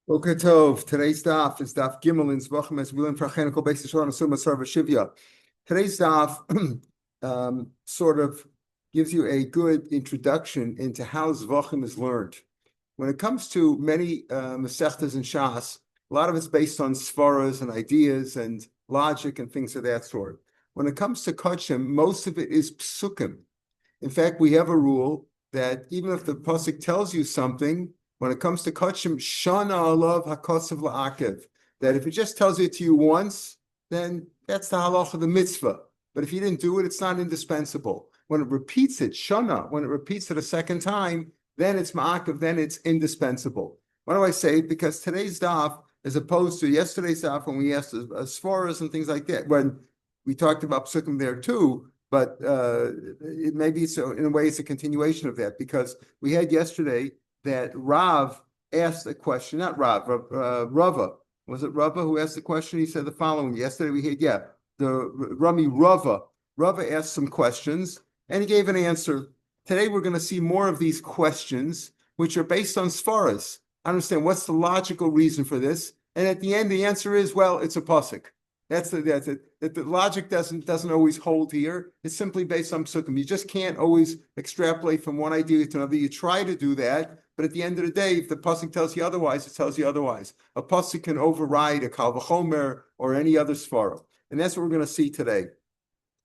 Boker Tov. Today's daf is Daf Gimel in Zbachim as we learn for Chanukah based on Asuma Sarva Shivya. Today's daf sort of gives you a good introduction into how Zbachim is learned. When it comes to many Masechtas and Shas, a lot of it's based on svaras and ideas and logic and things of that sort. When it comes to Kachim, most of it is psukim. In fact, we have a rule that even if the pasuk tells you something, when it comes to kachim, shana alav hakosav la'akev, that if it just tells it to you once, then that's the halacha of the mitzvah. But if you didn't do it, it's not indispensable. When it repeats it, shana, when it repeats it a second time, then it's ma'akev, then it's indispensable. Why do I say it? Because today's daf, as opposed to yesterday's daf, when we asked svaras and things like that, when we talked about psukim there too, but it may be so, in a way, it's a continuation of that, because we had yesterday that Rav asked a question, not Rav, Rava. Was it Rava who asked the question? He said the following. Yesterday we had, Rava asked some questions and he gave an answer. Today we're going to see more of these questions, which are based on svaras. I understand what's the logical reason for this. And at the end, the answer is, well, it's a pasuk. That's it. The logic doesn't always hold here. It's simply based on psukim. You just can't always extrapolate from one idea to another. You try to do that, but at the end of the day, if the pasuk tells you otherwise, it tells you otherwise. A pasuk can override a kal v'chomer or any other svara, and that's what we're going to see today.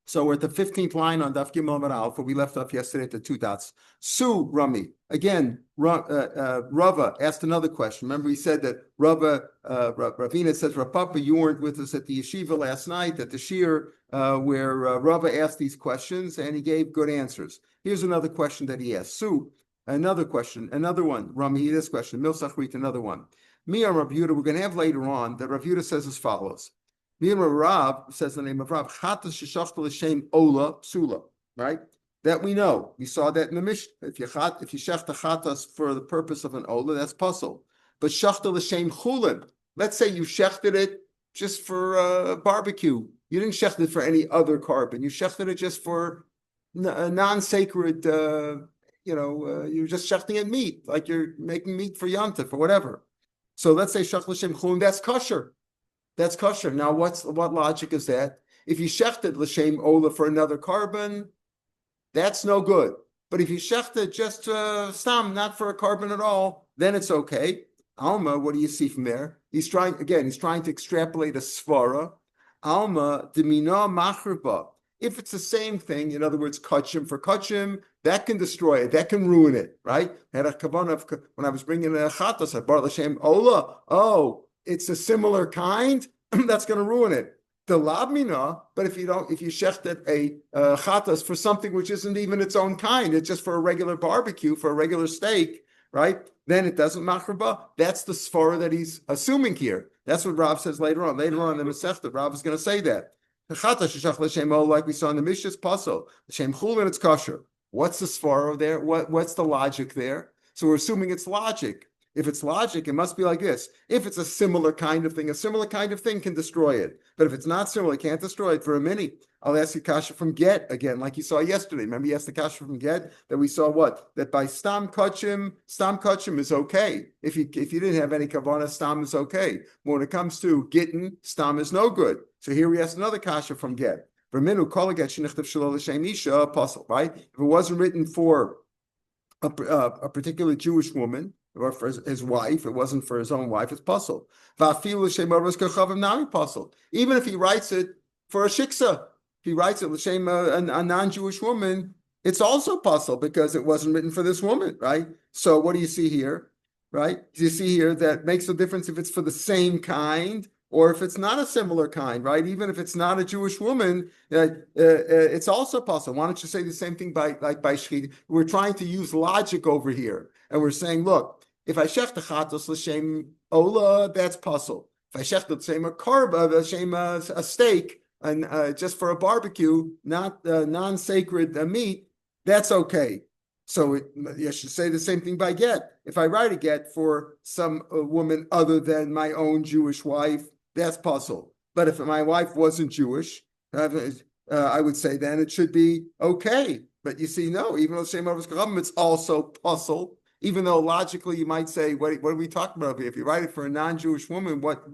So we're at the 15th line on Daf Gimel Amud Aleph, where we left off yesterday at the 2 dots. Su Rami. Again, Rava asked another question. Remember, he said that Ravina says, Rav Papa, you weren't with us at the yeshiva last night, at the Shiur, where Rava asked these questions, and he gave good answers. Here's another question that he asked. Su, another question, another one. Rami, this question. Milsachrit, another one. Me and Rav Yehuda, we're going to have later on that Rav Yehuda says as follows. Rav says the name of Rav, Chatas sheshachta l'shem ola psula, right? That we know. We saw that in the Mishnah. If you shechta chatas for the purpose of an ola, that's puzzle. But shachta l'shem chulin, let's say you shechted it just for barbecue. You didn't shecht it for any other carbon. You shechted it just for a non-sacred, you're just shechting it meat, like you're making meat for yontif or whatever. So let's say shachta l'shem chulin, that's kosher. That's kosher. Now, what logic is that? If you shechted l'shem ola for another carbon, that's no good. But if you shechted just stam, not for a carbon at all, then it's okay. Alma, what do you see from there? He's trying to extrapolate a svara. Alma demina machriba. If it's the same thing, in other words, kachim for kachim, that can destroy it. That can ruin it, right? I had a kavanah when I was bringing a chatas, I brought l'shem ola. Oh, it's a similar kind, that's going to ruin it. The labmina, but if you shechted a chatas for something which isn't even its own kind, it's just for a regular barbecue, for a regular steak, right? Then it doesn't machraba. That's the svara that he's assuming here. That's what Rav says later on. Later on in the Masechta, Rav is going to say that. The chatas sheshach l'shem ola, like we saw in the Mishnah's puzzle, l'shem chulin, it's kosher. What's the svara there? What's the logic there? So we're assuming it's logic. If it's logic, it must be like this. If it's a similar kind of thing can destroy it. But if it's not similar, it can't destroy it. For a minute, I'll ask you kasha from get again, like you saw yesterday. Remember you asked the kasha from get that we saw what? That by stam kachim is okay. If you didn't have any kavanah, stam is okay. But when it comes to gittin, stam is no good. So here we asked another kasha from get. For minu kol get shenichtav shelo l'shem isha apostle, right? If it wasn't written for a particular Jewish woman, or for his wife, it wasn't for his own wife, it's puzzle. Even if he writes it for a shiksa, if he writes it l'shem a non-Jewish woman, it's also puzzle because it wasn't written for this woman, right? So what do you see here, right? You see here that makes a difference if it's for the same kind or if it's not a similar kind, right? Even if it's not a Jewish woman, it's also puzzle. Why don't you say the same thing by shchita? We're trying to use logic over here, and we're saying, look, if I shech the chatos l'shem ola, that's puzzle. If I shech the same a karba, l'shem a steak, and just for a barbecue, not non-sacred meat, that's okay. So you should say the same thing by get. If I write a get for some woman other than my own Jewish wife, that's puzzle. But if my wife wasn't Jewish, I would say then it should be okay. But you see, no, even though l'shem ola it's also puzzle. Even though logically you might say, what are we talking about here? If you write it for a non-Jewish woman, what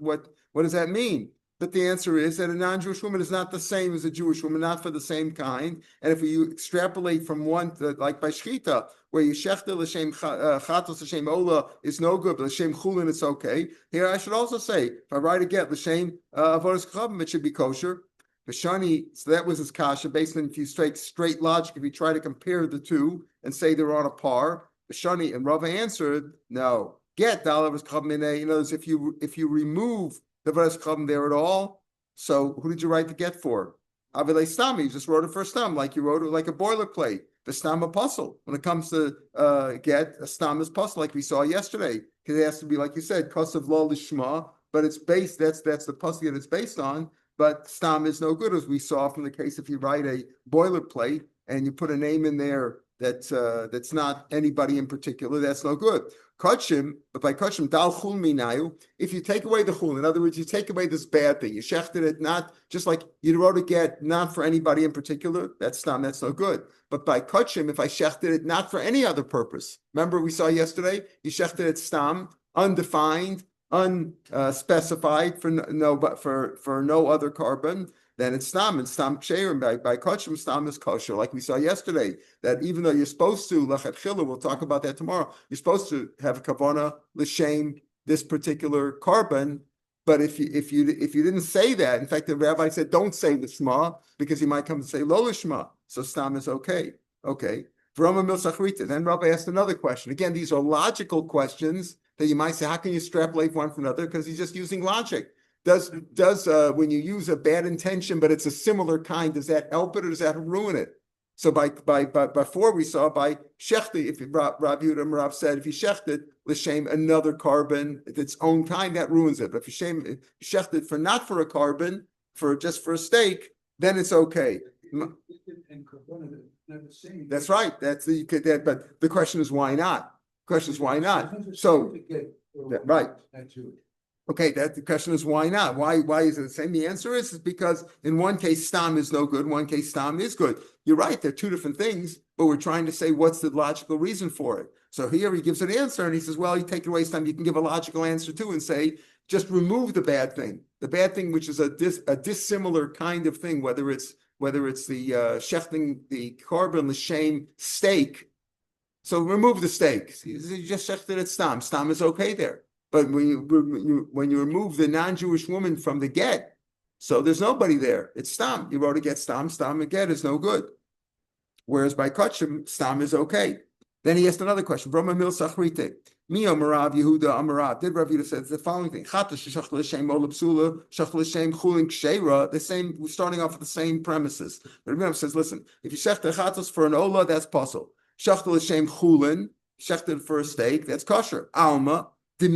does that mean? But the answer is that a non-Jewish woman is not the same as a Jewish woman, not for the same kind. And if you extrapolate from one to, like by Shechita, where you shechta l'shem chatos l'shem ola is no good, but l'shem chulin it's okay. Here I should also say, if I write a get l'shem avodas kachavim, it should be kosher. V'shani, so that was his kasha, based on if you straight logic, if you try to compare the two and say they're on a par. V'shani, and Rava answered, no. Get dal avodas kachavim minei. You know, if you remove the avodas kachavim there at all, so who did you write the get for? Avilei stam, you just wrote it for a stam, like you wrote it like a boilerplate. The stam apostle. When it comes to get, a stam is puzzle, like we saw yesterday, because it has to be, like you said, kosav lo lishma, but it's based, that's the puzzle that it's based on. But stam is no good, as we saw from the case if you write a boilerplate and you put a name in there that's not anybody in particular, that's no good. Kachim, but by kachim dal chul minayu, if you take away the chul, in other words, you take away this bad thing, you shechted it not just like you wrote a get not for anybody in particular, that's no good. But by kachim, if I shechted it not for any other purpose, remember we saw yesterday, you shechted it stam, undefined, unspecified for no other carbon, then it's stam, and stam ksherim by kachim, stam is kosher, like we saw yesterday. That even though you're supposed to lachatchila, we'll talk about that tomorrow. You're supposed to have a kavana l'shem this particular carbon, but if you didn't say that, in fact, the rabbi said don't say the shema because he might come and say lo lishma. So stam is okay. Okay. Then Rabbi asked another question. Again, these are logical questions that you might say, how can you extrapolate one from another? Because he's just using logic. Does when you use a bad intention, but it's a similar kind, does that help it or does that ruin it? So by before we saw by shechted, if Rav Yehuda Marav said if you shechted l'shem another carbon, its own kind, that ruins it. But if you shechted for not for a carbon, for just for a steak, then it's okay. That's right. But the question is why not? The question is why not? So right. Okay, the question is why not? Why is it the same? The answer is because in one case stam is no good, one case stam is good. You're right, they're two different things, but we're trying to say what's the logical reason for it. So here he gives an answer and he says, well, you take away stam, you can give a logical answer too and say, just remove the bad thing which is a dissimilar kind of thing, whether it's the shechting the carbon, the shame steak. So remove the steak. You just shechted it stam. Stam is okay there. But when you remove the non-Jewish woman from the get, so there's nobody there. It's stam. You wrote a get stam a get is no good. Whereas by kachim, stam is okay. Then he asked another question. Broma mil sachrite. Mio Marav Yehuda Amarav. Did Rav Yehuda says the following thing? Chatash shachal l'shem olapsula shachal l'shem chulin ksheira. The same. We're starting off with the same premises. But Rav says, listen, if you shech the chatos for an ola, that's possible. Shachal l'shem chulin, shechted for a steak, that's kosher. Alma. If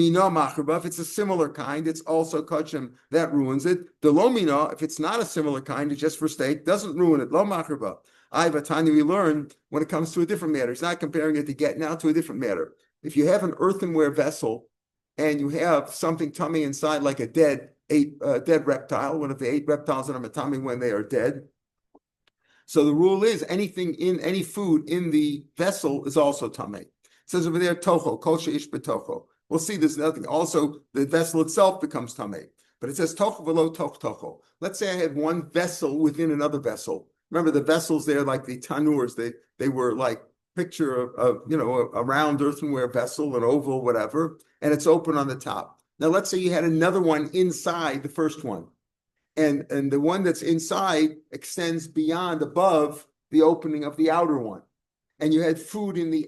it's a similar kind, it's also kachim, that ruins it. The lo mina, if it's not a similar kind, it's just for steak, doesn't ruin it. Lo machrba. I have a tiny we learn when it comes to a different matter. He's not comparing it to get now to a different matter. If you have an earthenware vessel and you have something tummy inside, like a dead reptile, one of the 8 reptiles that are tummy when they are dead. So the rule is anything in any food in the vessel is also tummy. It says over there, tocho, kol she'ish b'tocho. We'll see there's nothing. Also, the vessel itself becomes tamei. But it says tocho v'lo toch tocho. Let's say I had one vessel within another vessel. Remember the vessels there, like the tanurs, they were like picture of a round earthenware vessel, an oval, whatever, and it's open on the top. Now let's say you had another one inside the first one. And the one that's inside extends beyond, above the opening of the outer one. And you had food in the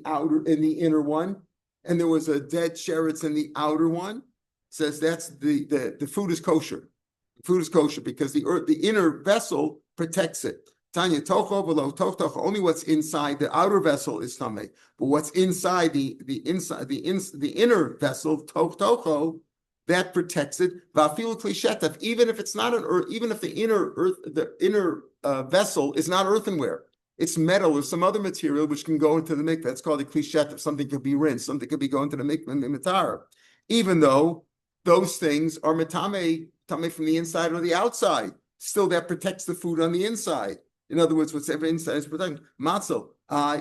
inner one. And there was a dead sheretz in the outer one, says that's the food is kosher. The food is kosher because the inner vessel protects it. Tanya tocho below tocho. Only what's inside the outer vessel is tamei, but what's inside the inner vessel tocho that protects it. Vafilu klishetaf. Even if it's not even if the inner vessel is not earthenware. It's metal or some other material which can go into the mikveh. That's called a klishet. If something could be rinsed, something could be going to the mikveh and mitar. Even though those things are metame from the inside or the outside, still that protects the food on the inside. In other words, whatever inside is protected. Matzel.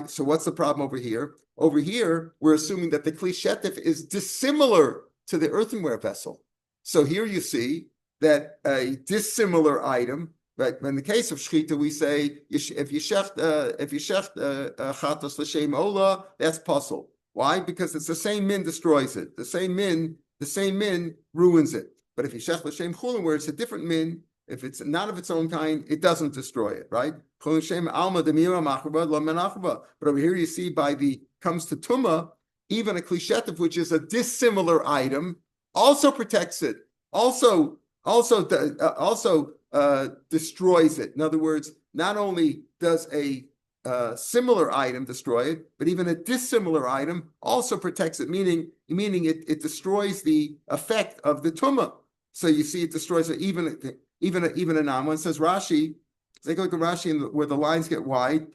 So what's the problem over here? Over here, we're assuming that the kli shetif is dissimilar to the earthenware vessel. So here you see that a dissimilar item, right? In the case of shchita, we say if you shecht chatos l'shem ola, that's puzzle. Why? Because it's the same min destroys it. The same min ruins it. But if you shecht l'shem chulin, where it's a different min, if it's not of its own kind, it doesn't destroy it, right? But over here you see comes to tuma, even a kli shetif, which is a dissimilar item, also protects it, also destroys it. In other words, not only does a similar item destroy it, but even a dissimilar item also protects it, meaning it destroys the effect of the tuma. So you see, it destroys it even a non-one. Says Rashi. Take a look at Rashi where the lines get wide.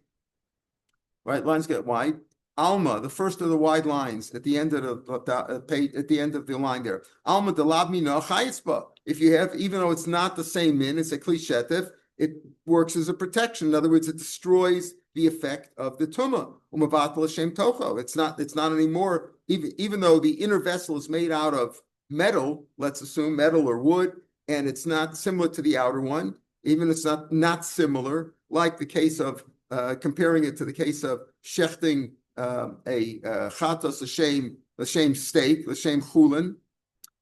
Right, lines get wide. Alma, the first of the wide lines at the end of the page, at the end of the line there. Alma delabmi no chayitzba. If you have, even though it's not the same min, it's a kli shetif, it works as a protection. In other words, it destroys the effect of the tuma. Umavatla shem tocho. It's not anymore. Even though the inner vessel is made out of metal, let's assume metal or wood, and it's not similar to the outer one. Even it's not similar, like the case of comparing it to the case of shechting a chatos l'shem steak, l'shem chulin,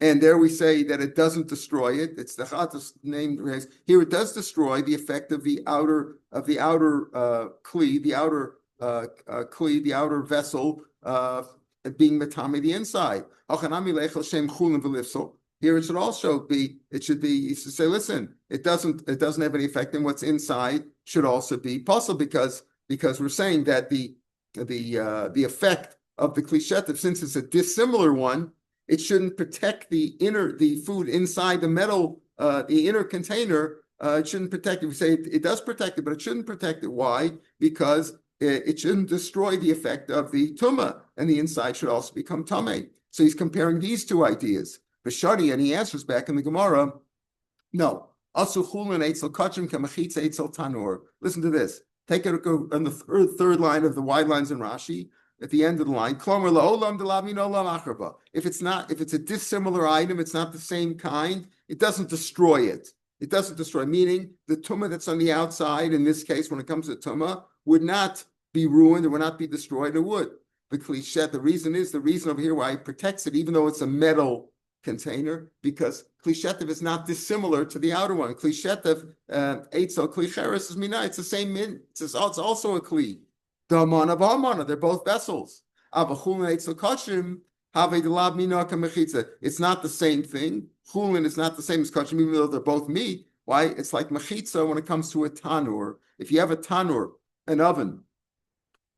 and there we say that it doesn't destroy it. It's the chatos named here. It does destroy the effect of the outer kli, the outer vessel being matami the inside. Here it should also be. It should say, listen, it doesn't have any effect, and what's inside should also be possible because we're saying that the effect of the kli shetif, since it's a dissimilar one, it shouldn't protect the food inside the metal, the inner container. It shouldn't protect it. We say it does protect it, but it shouldn't protect it. Why? Because it shouldn't destroy the effect of the tuma, and the inside should also become tamei. So he's comparing these two ideas. B'shari, and he answers back in the Gemara, no. Asu chulin eitzel kachim kamachitz eitzel tanur. Listen to this. Take it on the third line of the wide lines in Rashi, at the end of the line. If it's a dissimilar item, it's not the same kind, it doesn't destroy it. It doesn't destroy, meaning the tumah that's on the outside, in this case, when it comes to tumah, would not be ruined, it would not be destroyed, it would. The klishet, the reason over here why it protects it, even though it's a metal container, because kli shetif is not dissimilar to the outer one. Kli shetif, eitzel kli cheres is mina. It's the same min. It's also a kli. Damana v'amana. They're both vessels. Avachulin eitzel kachim have delab mina kamechitza. It's not the same thing. Chulin is not the same as kachim, even though they're both meat. Why? It's like mechitza when it comes to a tanur. If you have a tanur, an oven,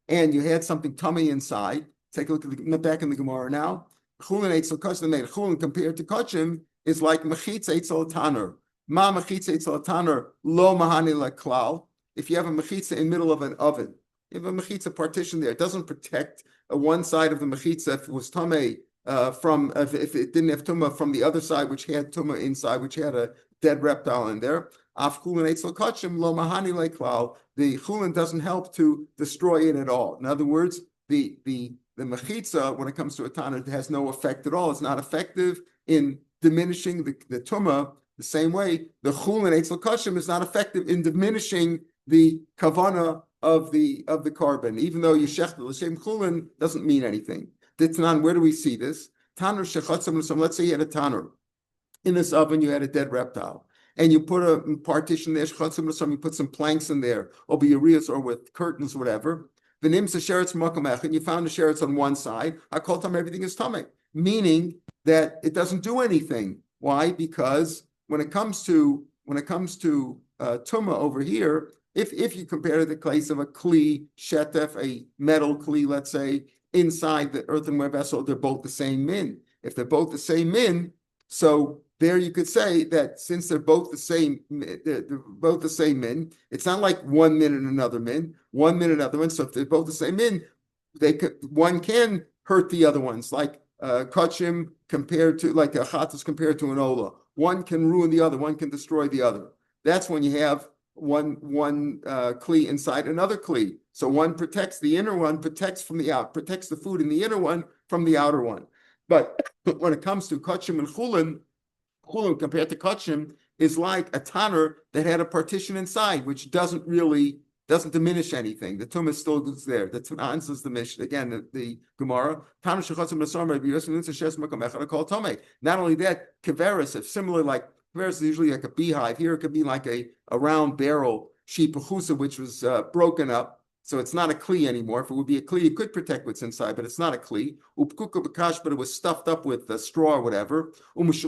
and you had something tummy inside, take a look at the back in the Gemara now. Chulin eitzel kachim, made chulin compared to kachim is like mechitza eitzel tanur. Ma mechitza eitzel tanur lo mahani laklal. If you have a mechitza in the middle of an oven, you have a mechitza partition there. It doesn't protect one side of the mechitza if it was tamei if it didn't have tumah from the other side, which had tumah inside, which had a dead reptile in there. Af chulin eitzel kachim lo mahani laklal. The chulin doesn't help to destroy it at all. In other words, the mechitza, when it comes to a tanur, has no effect at all. It's not effective in diminishing the tumah. The same way, the chulin eitzel kashim is not effective in diminishing the kavana of the carbon. Even though yeshech l'shem chulin doesn't mean anything. Ditnan, where do we see this? Tanur shechatzam. Let's say you had a tanur. In this oven, you had a dead reptile, and you put a partition there. You put some planks in there, or biurias, or with curtains, whatever. The nimsa sheretz makom and you found the sheretz on one side. I call them everything is tamei, meaning that it doesn't do anything. Why? Because when it comes to tuma over here, if you compare to the case of a kli shetef, a metal kli, let's say, inside the earthenware vessel, they're both the same min. If they're both the same min, so there you could say that since they're both the same min, it's not like one min and another min, one min and another one. So if they're both the same min, one can hurt the other ones, like kachim compared to, like a chatas compared to an ola. One can ruin the other, one can destroy the other. That's when you have one kli inside another kli. So one protects the inner one, protects the food in the inner one from the outer one. But when it comes to kachim and chulin compared to kachim is like a tanner that had a partition inside, which doesn't diminish anything. The tumah still is there. The answers the Mishnah again. The Gemara. Not only that, keveris, if similar like keveris is usually like a beehive. Here it could be like a round barrel sheep which was broken up. So it's not a kli anymore. If it would be a kli, it could protect what's inside, but it's not a kli. But it was stuffed up with straw or whatever. And it's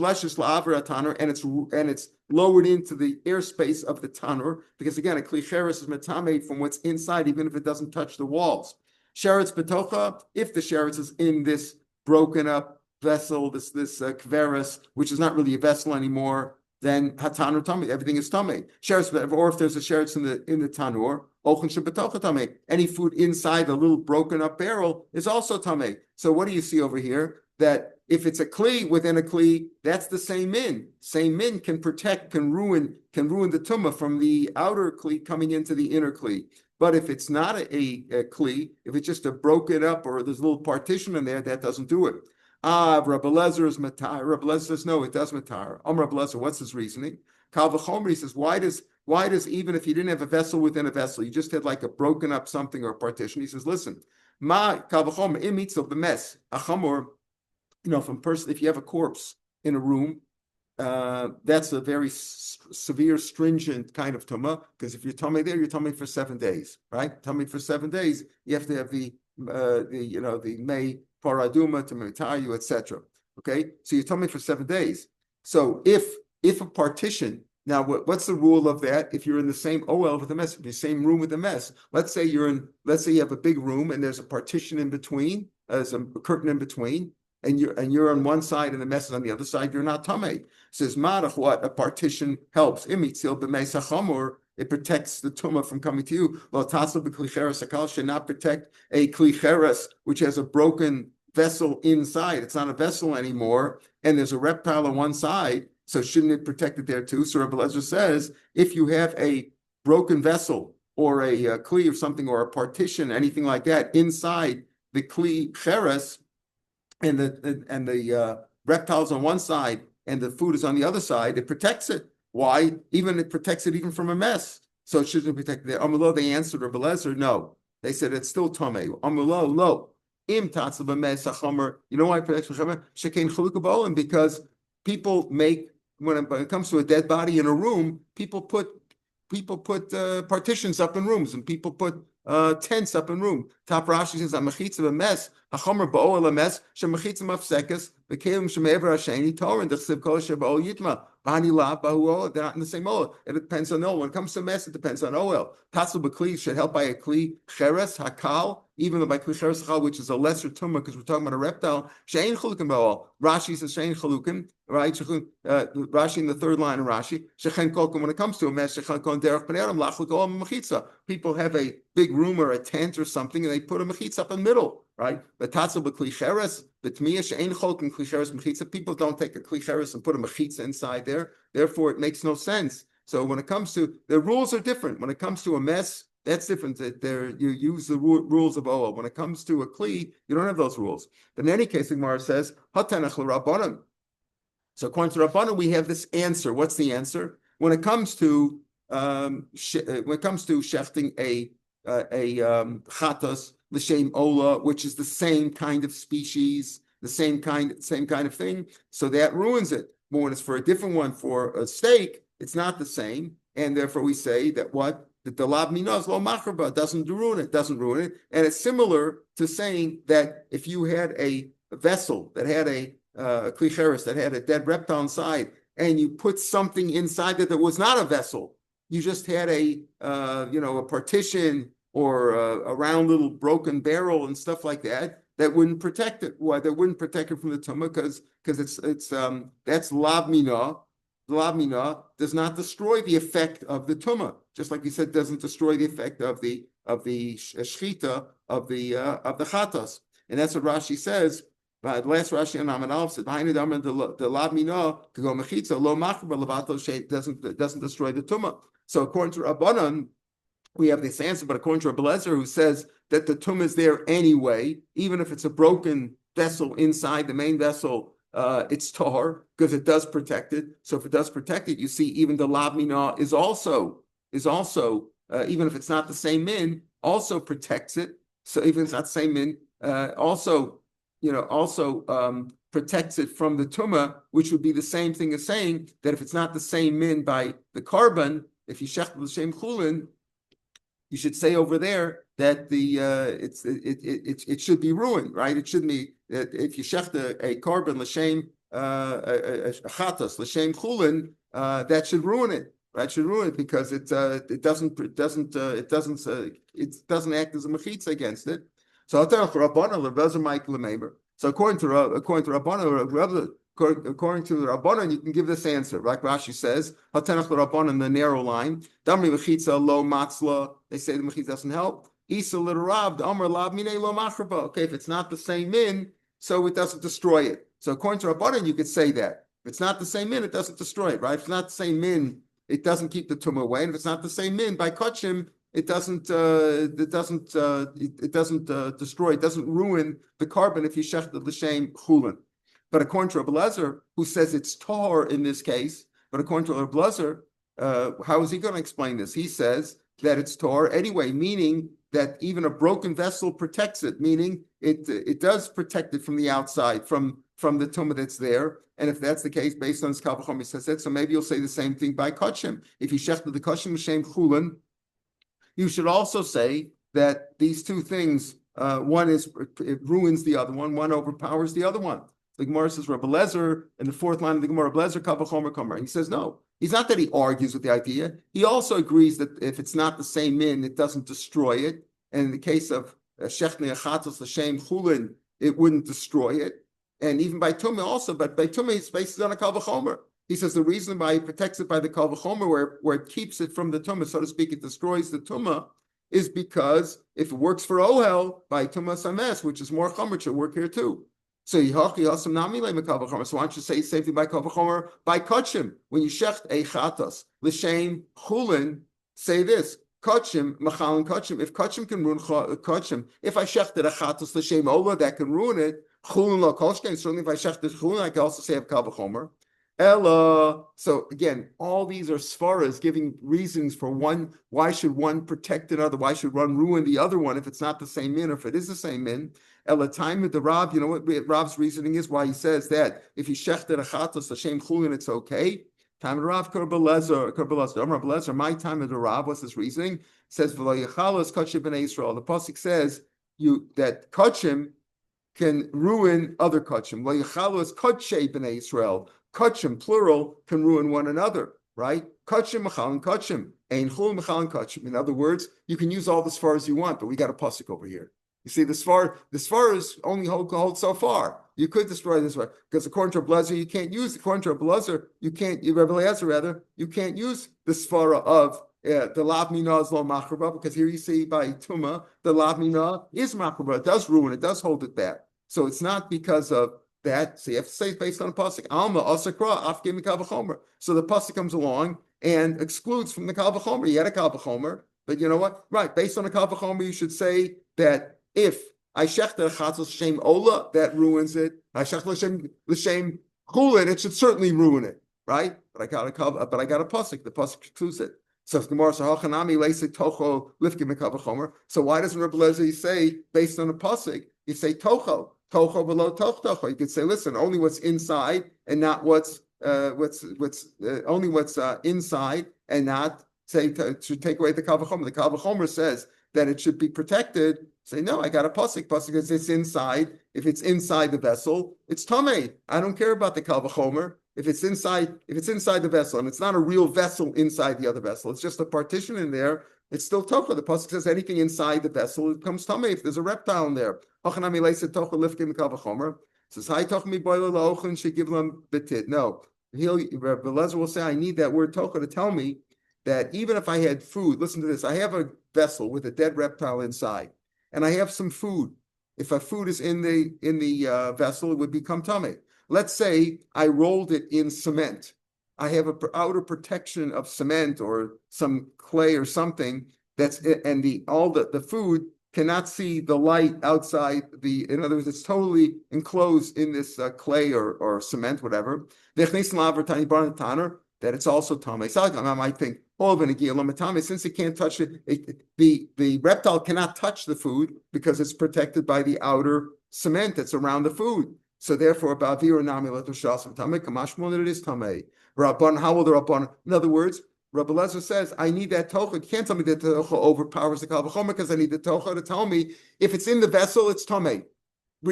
lowered into the airspace of the tanur, because again, a kli sheretz is metamei from what's inside, even if it doesn't touch the walls. Sheretz betocha, if the sheretz is in this broken up vessel, this kveres, which is not really a vessel anymore, then hatanur tamei, everything is tamei. Sheretz, or if there's a sheretz in the tanur, ochen shebetocha tamei, any food inside the little broken up barrel is also tamei. So what do you see over here? That if it's a kli within a kli, that's the same min. Same min can ruin the tumah from the outer kli coming into the inner kli. But if it's not a kli, if it's just a broken up or there's a little partition in there, that doesn't do it. Rabbi Lezer is matar. Rabbi Lezer says no, it does matar. Rabbi Lezer, what's his reasoning? Kal v'chomer, he says, why does even if you didn't have a vessel within a vessel, you just had like a broken up something or a partition? He says, listen, ma kal v'chomer imitzel b'mes achamor. If you have a corpse in a room, that's a very severe, stringent kind of tumah, because if you're tummy there, you're tummy for 7 days, right? Tummy for 7 days, you have to have the may paraduma to mitayu, etc. Okay, so you're tummy for 7 days. So if a partition, now what's the rule of that? If you're in the same OL with the mess, the same room with the mess, let's say you have a big room and there's a partition in between, there's a curtain in between. And you're on one side and the mess is on the other side, you're not tamei. Says Marach, what a partition helps. It protects the tumah from coming to you. Should not protect a klicheres which has a broken vessel inside. It's not a vessel anymore, and there's a reptile on one side, so shouldn't it protect it there too? So Rabbi Lezer says if you have a broken vessel or a kli or something or a partition, anything like that inside the kli cheres, and the reptiles on one side and the food is on the other side, it protects it. Why? It protects it even from a mess. So it shouldn't protect it. Amulo, they answered Rabbi Lezer, no. They said it's still tamei. Amulo, lo. Im tatzav b'mes hachomer. You know why it protects from chomer? Shekein chalukah b'olim, because people make, when it comes to a dead body in a room, people put partitions up in rooms, and people put tents up in room. Top Rashi says, "Amachitza b'mes hachomer ba'ol ames shemachitza mafsekas v'kelim shemever hasheni torin dechsiv kol sheba'ol yitma b'hani la ba'huol." They're not in the same oil. It depends on oil. When it comes to mess, it depends on oil. Tatzel b'kli should help by a kli cheres hakal, even though by kli cheres hakal, which is a lesser tumah, because we're talking about a reptile. She'ein chalukim ba'ol. Rashi says she'ein chalukim. Right? Rashi in the third line of Rashi. Shechen kolkim. When it comes to a mess, shechen kol derech b'neram lachlik ol mechitza. People have a big room or a tent or something, and they put a mechitza up in the middle, right? But tatzel b'kli cheres, b'tmiya she'ein cholkim kli cheres mechitza. People don't take a kli cheres and put a mechitza inside there. Therefore, it makes no sense. So when it comes to, the rules are different. When it comes to a mess, that's different. You use the rules of oil. When it comes to a kli, you don't have those rules. But in any case, the Gemara says, hatanach l'rabbanan. So according to Rabbanan, we have this answer. What's the answer? When it comes to shechting a chatas l'shem ola, which is the same kind of species, the same kind of thing, so that ruins it. But when it's for a different one, for a steak, it's not the same, and therefore we say that the lab minos lo machraba doesn't ruin it, and it's similar to saying that if you had a vessel that had a klicheres that had a dead reptile inside, and you put something inside that was not a vessel, you just had a partition or a round little broken barrel and stuff like that, that wouldn't protect it. Why? That wouldn't protect it from the tumah, because it's that's lav mina. Lav mina does not destroy the effect of the tumah, just like you said, doesn't destroy the effect of the shchita of the chatas, and that's what Rashi says. The last Rashi on Amid Aleph said, "Behind the Amid the Lav Mina to go Mechitza lo Machber Levato Sheit doesn't destroy the Tumah." So according to Rabbanan, we have this answer, but according to Rabbi Lezer, who says that the Tumah is there anyway, even if it's a broken vessel inside the main vessel, it's tahor because it does protect it. So if it does protect it, you see, even the Lav Mina is also even if it's not the same min, also protects it. So even if it's not the same min, also protects it from the Tumah, which would be the same thing as saying that if it's not the same min by the carbon, if you shech l'shem chulin, you should say over there that it should be ruined, right? It shouldn't be if you shech a carbon l'shem chatas l'shem chulin, that should ruin it. Right, should ruin it because it doesn't act as a mechitza against it. So I'll tell you, so according to Rabbana, according to the Rabbanan, you can give this answer. Like Rashi says, Hatenach Rabbanan, the narrow line. Damri mechitza lo matzla. They say the mechitza doesn't help. Isa l'Rav, the Amar lav mine lo machraba. Okay, if it's not the same min, so it doesn't destroy it. So according to Rabbanan, you could say that if it's not the same min, it doesn't destroy it. Right? If it's not the same min, it doesn't keep the tumah away. And if it's not the same min by kachim, it doesn't destroy. It doesn't ruin the carbon if you shech the l'shem chulin. But according to Rabbi Lezer, who says it's tar in this case, but according to Rabbi Lezer, how is he going to explain this? He says that it's tar anyway, meaning that even a broken vessel protects it, meaning it does protect it from the outside, from the tumah that's there. And if that's the case, based on his Kal V'chomer, he says that, so maybe you'll say the same thing by kachim. If you shech the kachim l'shem chulin, you should also say that these two things, one is it ruins the other one overpowers the other one. The Gemara says Rabbi Lezer in the fourth line of the Gemara, Rabbi Lezer Kal V'chomer Kamer. He says no. He's not that he argues with the idea. He also agrees that if it's not the same min, it doesn't destroy it. And in the case of shechni achatos l'shem chulin, it wouldn't destroy it. And even by tumah also, but by tumah it's based on a Kal V'chomer. He says the reason why he protects it by the Kal V'chomer, where it keeps it from the tumah, so to speak, it destroys the tumah, is because if it works for ohel by tumah sames, which is more chomer, it should work here too. So why don't you say the same thing by Kal V'chomer by kachim? When you shecht a chatas l'shem chulin, say this. Kachim, machal and kachim. If kachim can ruin kachim, if I shechted a chatos l'shem ola, that can ruin it. Chulin lo kolshkein. Certainly, if I shechted chulin, I can also say of Kal V'chomer. Ella. So again, all these are svaras giving reasons for one. Why should one protect another? Why should one ruin the other one if it's not the same min, or if it is the same min? Ella time with the Rav. You know what Rav's reasoning is? Why he says that if he shechted a chatos l'shem chulin, it's okay. Time of the Rav, Rabbi Lezer, my time of the Rav, what's his reasoning? It says, V'lo yechalos kachim b'nei Yisrael. The pasuk says that kachim can ruin other kachim. Lo yechalos kachei b'nei Yisrael. Kachim, plural, can ruin one another, right? Kachim, machal, and kachim. Ein chul, machal, and kachim. In other words, you can use all the svaras you want, but we got a pasuk over here. You see, the svaras only hold so far. You could destroy this way because according to Rabbi Lezer, you can't use. According to Rabbi Lezer, you can't. Rabbi Lezer, rather, you can't use the svara of the lav mina is lo machraba, because here you see by tuma the lav mina is machraba. It does ruin. It does hold it back. So it's not because of that. So you have to say it's based on a pasuk. Alma asakra afkim Kal V'chomer. So the pasuk comes along and excludes from the Kal V'chomer. You had a Kal V'chomer, but you know what? Right, based on a Kal V'chomer, you should say that if I shech the chatzos l'shem ola, that ruins it. I shech l'shem chulin, it should certainly ruin it, right? But I got a pasuk. The pasuk excludes it. So if Gemara says hachanami leisei tocho lifkim Kal V'chomer. So why doesn't Rabbi Lezer say based on a pasuk? You say tocho below tocho. You could say, listen, only what's inside and not what's only what's inside, and not say to take away the Kal V'chomer. The Kal V'chomer says that it should be protected. Say, no, I got a pasuk. Pasuk says it's inside. If it's inside the vessel, it's tamei. I don't care about the Kal V'chomer. If it's inside the vessel, and it's not a real vessel inside the other vessel, it's just a partition in there, it's still tocha. The pasuk says anything inside the vessel, it becomes tamei if there's a reptile in there. Hachanami leised tocha lifkim Kal V'chomer. Says, hi tocha mi boiler laochin shegiv lam betit. No, Rabbi Lezer will say, I need that word tocha to tell me that even if I had food, listen to this, I have a vessel with a dead reptile inside, and I have some food, If a food is in the vessel, it would become tamei. Let's say I rolled it in cement. I have an outer protection of cement or some clay or something and the food cannot see the light outside in other words, it's totally enclosed in this clay or cement, whatever. That it's also tamei. I might think, since it can't touch it, the reptile cannot touch the food because it's protected by the outer cement that's around the food. So therefore, about it is tamei. How will the Rabban? In other words, Rabbi Lezer says, I need that tocha. You can't tell me that the tocha overpowers the kal v'chomer because I need the tocha to tell me if it's in the vessel, it's tamei.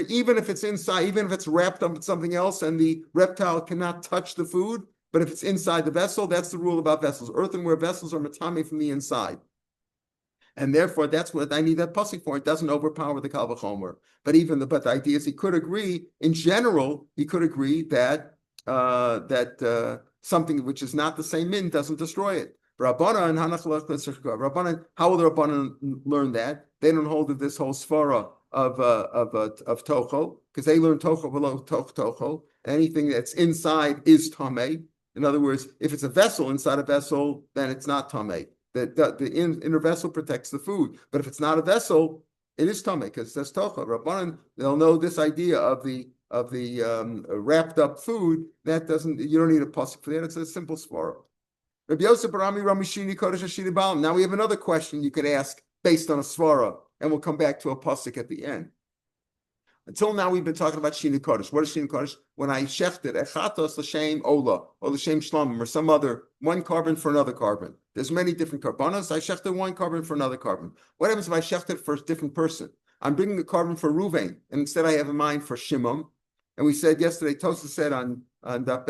Even if it's inside, even if it's wrapped up with something else and the reptile cannot touch the food, but if it's inside the vessel, that's the rule about vessels. Earthenware vessels are matame from the inside. And therefore, that's what I need that pasuk for. It doesn't overpower the kal v'chomer. But the idea is he could agree, in general, he could agree that something which is not the same min doesn't destroy it. Rabbanan, how will the Rabbanan learn that? They don't hold of this whole svara of tocho, because they learn tocho below tocho. Anything that's inside is tamei. In other words, if it's a vessel inside a vessel, then it's not tamei. The inner vessel protects the food, but if it's not a vessel, it is tamei because that's tocho. Rabbanan, they'll know this idea of the wrapped up food. That doesn't, you don't need a pasuk for that. It's a simple svara. Now we have another question you could ask based on a svara, and we'll come back to a pasuk at the end. Until now, we've been talking about Shini Kodesh. What is Shini Kodesh? When I shechted echatos l'shem ola or l'shem shlamim or some other one carbon for another carbon. There's many different carbonos. I shechted one carbon for another carbon. What happens if I shechted for a different person? I'm bringing a carbon for Ruvain, and instead I have in mind for Shimon. And we said yesterday, Tosa said on Daf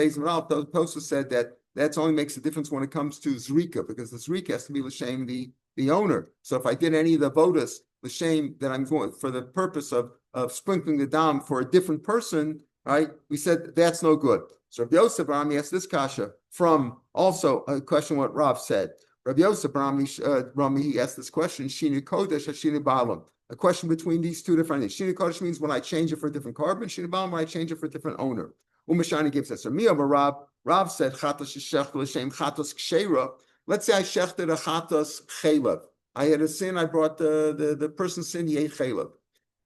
Tosa said that only makes a difference when it comes to Zrika, because the Zrika has to be l'shem the owner. So if I did any of the vodas l'shem that I'm going for the purpose of sprinkling the dam for a different person, right? We said that's no good. So Rabbi Yosef Rami asked this kasha from also a question what Rav said. Rabbi Yosef Rami he asked this question, Shini Kodesh, Shini Baalam. A question between these two different things. Shini Kodesh means when I change it for a different carbon, Shini Baalam when I change it for a different owner. Umashani gives us. Rav said, Chatos shechta l'shem chatos kshera. Let's say I shechted a chatos chelav. I had a sin, I brought the person's sin, he ate chelav.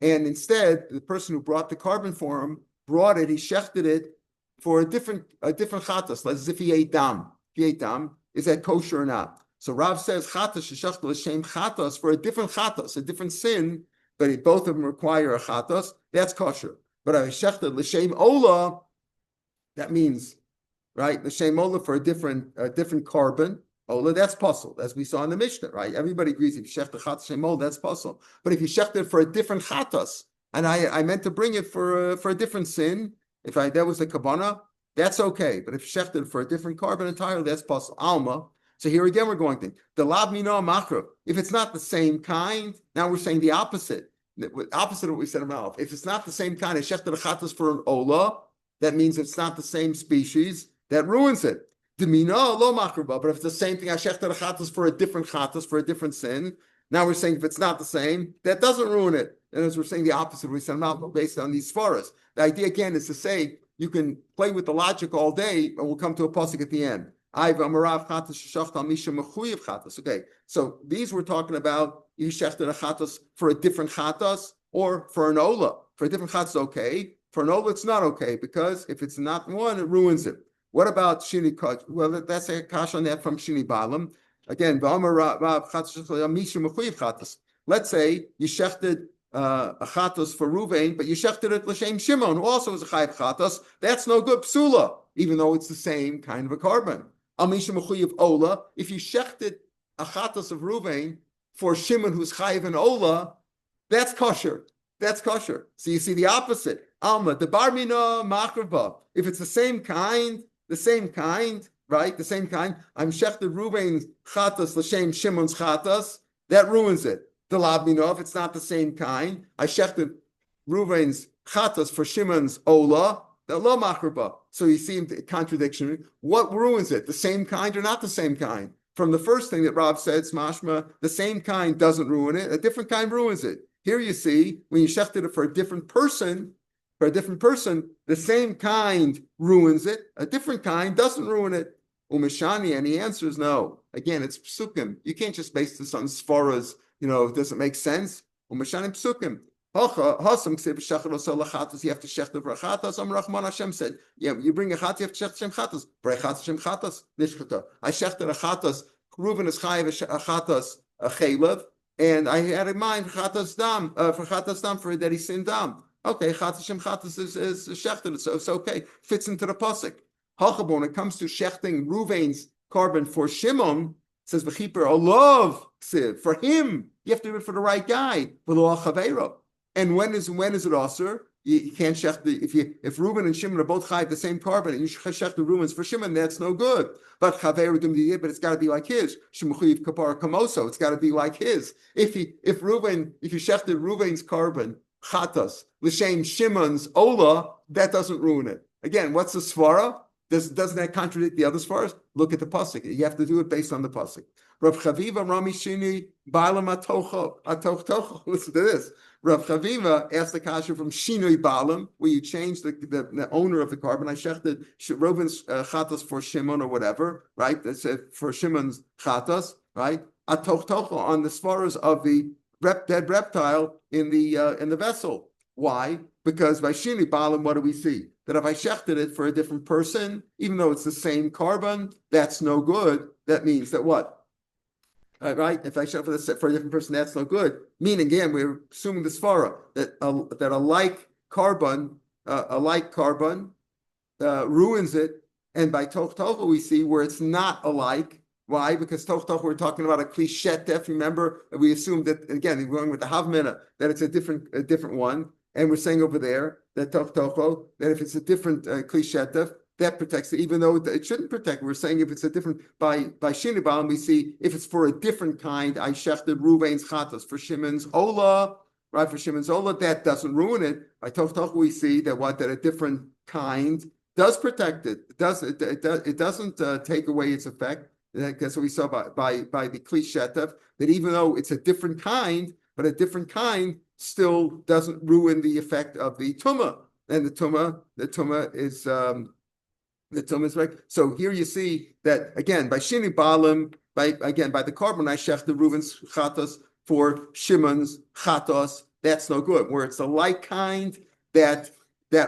And instead, the person who brought the carbon for him brought it, he shechted it for a different chatas, like as if he ate dam. If he ate dam, is that kosher or not? So Rav says chatas sheshechta l'shem chatas for a different chatas, a different sin, but both of them require a chatas. That's kosher. But I shechted l'shem ola, that means right l'shem ola for a different carbon. Ola, that's puzzle, as we saw in the Mishnah, right? Everybody agrees if you shech the chatas shemol, that's puzzle. But if you shech it for a different chatas, and I meant to bring it for a different sin, that was the kavanah, that's okay. But if you shech it for a different carbon entirely, that's puzzle. Alma. So here again, we're going to the lav mina makra. If it's not the same kind, now we're saying the opposite. Opposite of what we said about. If it's not the same kind, I shech the chatas for an ola, that means it's not the same species. That ruins it. But if it's the same thing, I shechted a chatas for a different chatas, for a different sin. Now we're saying if it's not the same, that doesn't ruin it. And as we're saying the opposite, we said not based on these svaras. The idea again is to say you can play with the logic all day, and we'll come to a pasuk at the end. Okay, so these we're talking about you shechted a chatas for a different chatas or for an ola. For a different chatas, okay. For an ola, it's not okay because if it's not one, it ruins it. What about Shini Kodesh? Well, that's a kash on that from Shini Baalam. Again, let's say you shechted a chatos for Ruvain, but you shechted it l'shem Shimon, who also is a chayiv chatos. That's no good psula, even though it's the same kind of a carbon. Amisha mechuyev ola. If you shechted a chatos of Ruvain for Shimon, who's chayiv and ola, that's kosher. That's kosher. So you see the opposite. Alma the barmina makrava. If it's the same kind, right? The same kind. I'm shechted Ruvain's chatas l'shem Shimon's chatas. That ruins it. The labmina, if it's not the same kind, I shechted Ruvain's chatas for Shimon's ola. The lo makraba. So you see the contradiction. What ruins it? The same kind or not the same kind? From the first thing that Rav said, smashma, the same kind doesn't ruin it. A different kind ruins it. Here you see, when you shechted it for a different person, the same kind ruins it. A different kind doesn't ruin it. Umeshani, and the answer is no. Again, it's psukim. You can't just base this on svaras. Does it make sense? Umeshani psukim. You have to shecht for chatas. Rahman Hashem said, you bring a chat, you have to shecht Hashem chatas. Brechat Hashem chatas nishchata. I shechted a chatas. Reuven is chayiv a chatas a chaylev, and I had in mind chatas dam for that he sinned dam. Okay, chatas Hashem chatas is shechted, so it's okay. Fits into the pasuk. Halchab, when it comes to shechting Reuven's carbon for Shimon, says V'chiper olav ksiv, for him. You have to do it for the right guy. V'lo chavero. And when is it also? You can't shecht if Reuben and Shimon are both chayiv the same carbon, and you shecht the Reubens for Shimon, that's no good. But chaveru dum, but it's got to be like his. Shemuchiv kapar kamoso, it's got to be like his. If you shechted Reuben's carbon chatas l'shem Shimon's ola, that doesn't ruin it. Again, what's the svara? Doesn't that contradict the other svaras? Look at the pasuk. You have to do it based on the pasuk. Rav Chaviva Rami Shini Baalam Atoch. Listen to this. Rav Chaviva asked the kasha from Shinui Baalam, where you change the owner of the carbon. I shechted Reuven's chatas for Shimon or whatever, right? That's for Shimon's chatas, right? Atoch on the svaras of the dead reptile in the vessel. Why? Because by Shinui Baalam, what do we see? That if I shechted it for a different person, even though it's the same carbon, that's no good. That means that what? Right? If I shechted for a different person, that's no good. Meaning, again, we're assuming the svara that a like carbon ruins it, and by toch we see where it's not alike. Why? Because toch we're talking about a klishetef. Remember, we assumed that again, we're going with the havmina that it's a different one. And we're saying over there that tocho, that if it's a different klishetef, that protects it, even though it shouldn't protect. We're saying if it's a different by Shinibal, we see if it's for a different kind, I shechted Ruvain's chatas for Shimon's ola, right? For Shimon's ola, that doesn't ruin it. By tocho, we see that a different kind does protect it. It doesn't take away its effect. That's what we saw by the klishetef, that even though it's a different kind, but a different kind still doesn't ruin the effect of the tumah, and the tumah is right. So here you see that again by Shini Balim, by the carbon I shech the Reuven's chatos for Shimon's chatos. That's no good. Where it's a like kind, that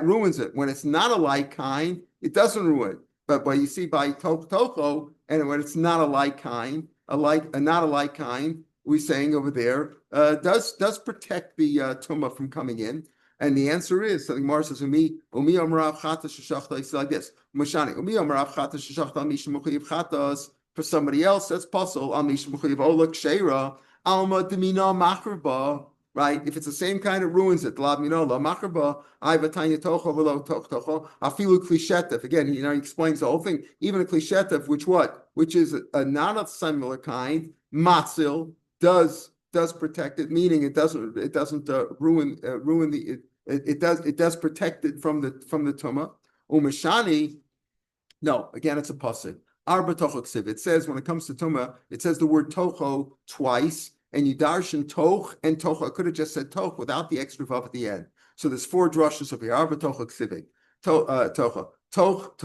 ruins it. When it's not a like kind, it doesn't ruin it. But you see by tocho, and when it's not a like kind, not a like kind, we're saying over there does protect the tumah from coming in, and the answer is something. Mar says umi amrav chatas sheshachta. It's like this. Mashani umi amrav chatas sheshachta misha muchayiv chatas for somebody else. That's possible. Al misha muchayiv olak sheira alma demina machrba. Right? If it's the same kind, it ruins it. La mino la machrba. I vatanya tocho v'lo tocho. Afilu klishetef. Again, he explains the whole thing. Even a klishetef, which is a not a similar kind, matzil. Does protect it, meaning it doesn't ruin it does protect it from the tumah. Umeshani, no, again it's a pasuk. Arba tocho ksiv. It says when it comes to tumah, it says the word tocho twice, and you darshan toch and tocho. I could have just said toch without the extra vav at the end. So there's 4 drushes over here. Arba tocho ksiv. Tocho. Toch.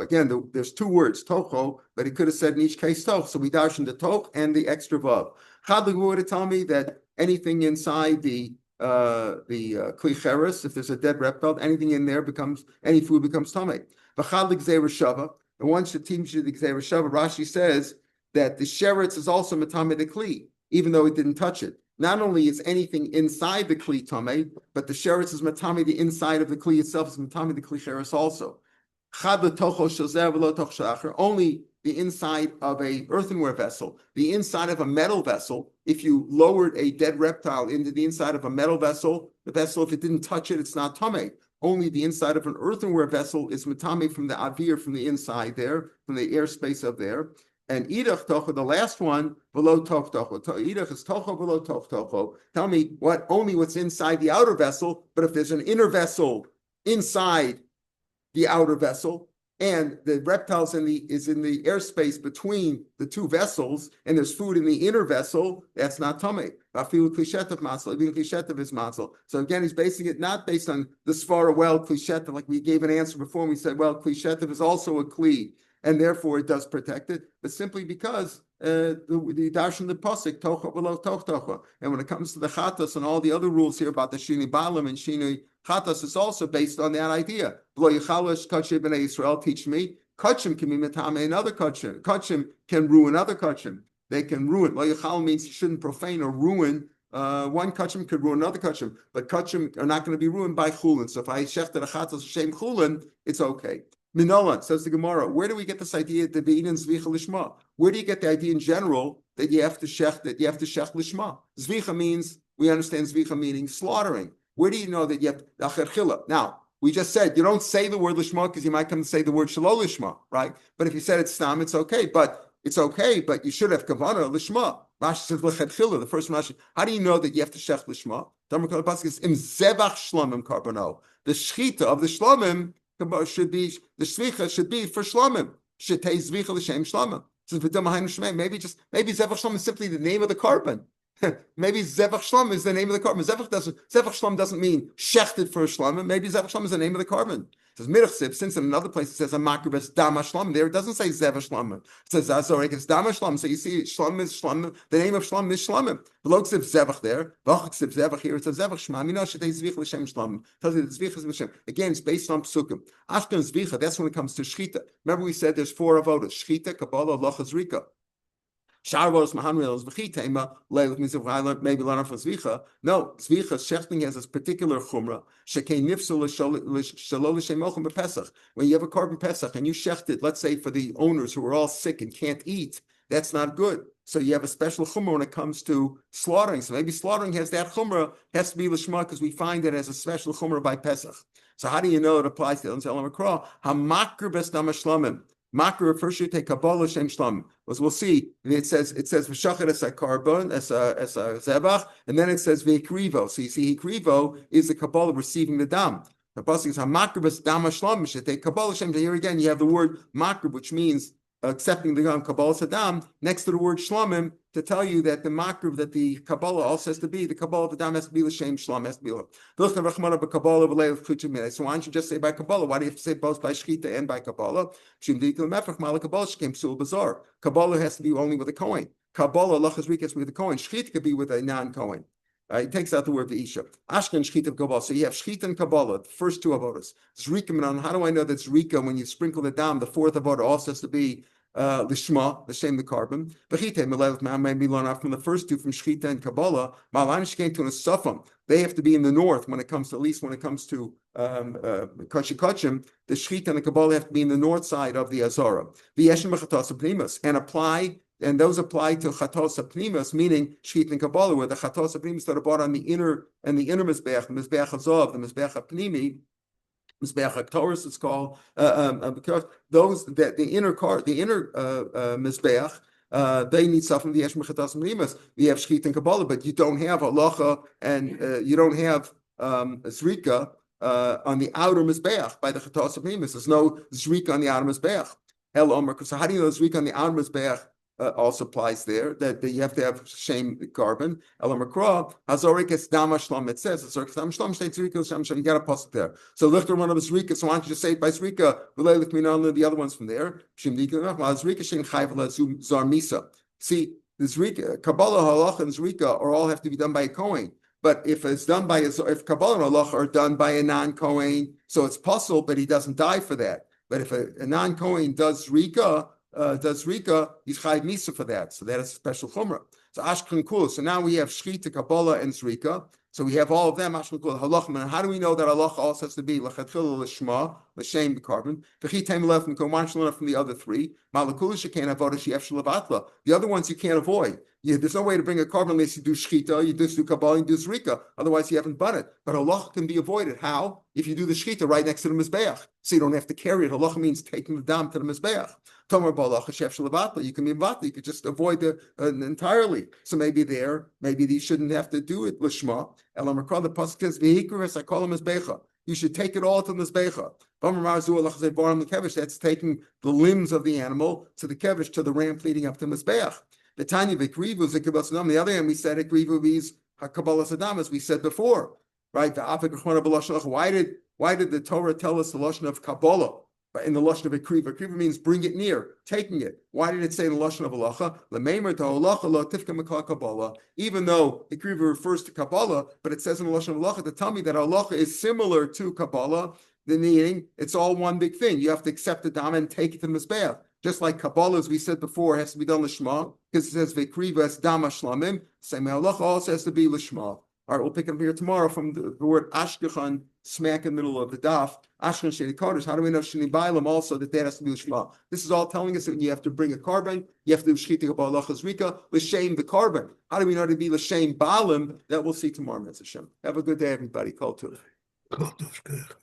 Again, there's 2 words, tocho, but he could have said in each case toch. So we darshan the toch and the extra vav. Chadlig would tell me that anything inside the klicheres, if there's a dead reptile, anything in there any food becomes tamei. V'chadlig zera shava. And once you teach you the zera shava, Rashi says that the sheretz is also matame the kli, even though it didn't touch it. Not only is anything inside the kli tamei, but the sheretz is matami, the inside of the kli itself is matami the kli sheretz also. Only the inside of a earthenware vessel, the inside of a metal vessel. If you lowered a dead reptile into the inside of a metal vessel, the vessel, if it didn't touch it, it's not tamei. Only the inside of an earthenware vessel is matami from the avir, from the inside there, from the airspace of there. And idach tocho, the last one, below toch tocho. Idach is tocho below toch tocho. Tell me only what's inside the outer vessel, but if there's an inner vessel inside the outer vessel, and the reptiles is in the airspace between the two vessels, and there's food in the inner vessel, that's not tummy. Even klishetiv is matzal. So again, he's basing it not based on the svara, well, klishetiv, like we gave an answer before, and we said, well, klishetiv is also a kli, and therefore it does protect it, but simply because the darshan the pasuk tocha below tocha, and when it comes to the chatas and all the other rules here about the shini balam and shini chatas, is also based on that idea. Lo yichalash kachim b'nei Yisrael, teach me, kachim can be metame another kachim. Kachim can ruin other kachim. They can ruin. Lo yichal means you shouldn't profane or ruin. One kachim could ruin another kachim, but kachim are not going to be ruined by chulin. So if I shechted a chatas shem chulin, it's okay. Minolan, says the Gemara, where do we get this idea to be in zvicha lishma? Where do you get the idea in general that you have to shech lishma? Zvicha means, we understand zvicha meaning slaughtering. Where do you know that you have acher? Now, we just said you don't say the word lishma because you might come and say the word shalol lishma, right? But if you said it's stam, it's okay. But you should have kavana lishma. Rashi says lechatchila, the first Rashi. How do you know that you have to shech lishma? Im zevach shlomim karbano. The shchita of the shlomim should be, the shvicha should be for shlomim. Shetei zvicha l'shem shlomim. Maybe zevach shlomim is simply the name of the carbon. Maybe zevach shlomim is the name of the carbon. Zevach shlomim doesn't mean shechted for a shlomim. Maybe zevach shlomim is the name of the carbon. It says mirachsib, since in another place it says a makribes dama shlomim. There it doesn't say zevach shlomim. It says azorek, it's dama shlomim. So you see shlomim is shlomim. The name of shlomim is shlomim. Below it says zevach there. V'achsib zevach here. It says zevach shma. Mino shetei zvich l'shem shlomim. Tells you that zvich is l'shem. Again, it's based on psukim. Ashkan zvicha. That's when it comes to shchita. Remember we said there's 4 avodas: shchita, kabbalah, lochas, rika. Sharvos Mahanrils V'chitema Leilik means maybe learn from Zvicha. No, Zvicha shechting has this particular chumrah. Shekei nifsul shalol l'shemochim b'Pesach. When you have a carbon Pesach and you shecht it, let's say for the owners who are all sick and can't eat, that's not good. So you have a special chumrah when it comes to slaughtering. So maybe slaughtering has that chumrah, has to be l'shma because we find it as a special chumrah by Pesach. So how do you know it applies to Elam Akra? Hamakr bes damashlamim. Makar first you take Kabbalah Shem Shlam. As we'll see, it says v'shachet es karbon as a zebach, and then it says v'ikrivo. So you see, hikrivo is the Kabbalah receiving the dam. The pasuk is hamakar b's dam shlam. Should take Kabbalah Shem. Here again, you have the word makar, which means accepting the Kabbalah Saddam next to the word shlamim to tell you that the makar that the Kabbalah also has to be, the Kabbalah of the dam has to be l'shem shlam, has to be so why don't you just say by Kabbalah? Why do you have to say both by shchita and by Kabbalah? Kabbalah has to be only with a Kohen. Kabbalah lachas rika has to be with a Kohen. Shchita could be with a non-Kohen. It takes out the word Isha. Ashkan Shchita of Kabbalah. So you have Shchita and Kabbalah, the first 2 avodas. Zrika Minan. How do I know that Zrika, when you sprinkle the dam, the 4th avodah also has to be the Shema, the same, the carbon. Maybe learn out from the first 2 from Shchita and Kabbalah. They have to be in the north when it comes to, at least when it comes to Kachim. The Shchita and the Kabbalah have to be in the north side of the Azara. And apply. And those apply to chatos apnimas, meaning shchit and kabbalah, where the chatos apnimas that are bought on the inner mizbeach, the mizbeach hazov, the mizbeach apnimi, mizbeach haktoris it's called, because those that the inner mizbeach, they need stuff from the yesh mechatos apnimas. We have shchit and kabbalah, but you don't have halacha and you don't have zrika on the outer mizbeach by the chatos apnimas. There's no zrika on the outer mizbeach. So how do you know zrika on the outer mizbeach also applies there, that you have to have shame carbon. Elamakra, Hazorikis Damashlam, it says, you got a post there. So Lichter one of his Rika, so why don't you just say it by Zrika, the other ones from there. See, this Rika, Kabbalah, Halach, and Zrika all have to be done by a Kohen. But if it's done by if Kabbalah and Halach are done by a non-Kohen, so it's possible, but he doesn't die for that. But if a non-Kohen does Rika, he's chayv misa for that. So that is a special chumrah. So ashkan kul. So now we have shchita, kabbalah, and zrika. So we have all of them. Ashkan kul halachim. And how do we know that halacha also has to be lechatchila l'shma l'shem the carbon? V'chitem left and komanshlan from the other 3. Malakulish you can't avoid shef shelavatla. The other ones you can't avoid. There's no way to bring a carbon unless you do shchita, you just do kabbalah, you do zrika. Otherwise, you haven't done it. But halacha can be avoided. How? If you do the shchita right next to the mizbeach, so you don't have to carry it. Halacha means taking the dam to the mizbeach. Tomer balacha shef shelavatla. You can be vatla. You could just avoid it entirely. So maybe you shouldn't have to do it l'shma. Elamakra the pasuk says v'hikras I call him mizbecha. you should take it all to the Mizbecha. That's taking the limbs of the animal to the kevish, to the ramp leading up to Mizbeach. The tiny vikrivu zikabas. On the other hand, we said ikrivu means hakabbalas adam, as we said before, right? Why did the Torah tell us the lashon of Kabbalah in the lashon of ikrivu? Ikrivu means bring it near, taking it. Why did it say in the lashon of halacha? Lemeimer to halacha lo tifka mikal Kabbalah. Even though ikrivu refers to Kabbalah, but it says in the lashon of halacha to tell me that halacha is similar to Kabbalah. The meaning, it's all one big thing. You have to accept the dam and take it to the mizbeach. Just like Kabbalah, as we said before, has to be done l'shma, because it says v'kriva es dam shlamim. Same halacha also has to be l'shma. All right, we'll pick up here tomorrow from the word ashkechan, smack in the middle of the daf. Ashkechan sheni kardosh. How do we know sheni bailam also that has to be l'shma? This is all telling us that you have to bring a carbon. You have to do shchita kabbalah chazrika l'shem the carbon. How do we know to be l'shem bailam? That we'll see tomorrow, Mitzvah Hashem. Have a good day, everybody. Kol tov. Kol tov.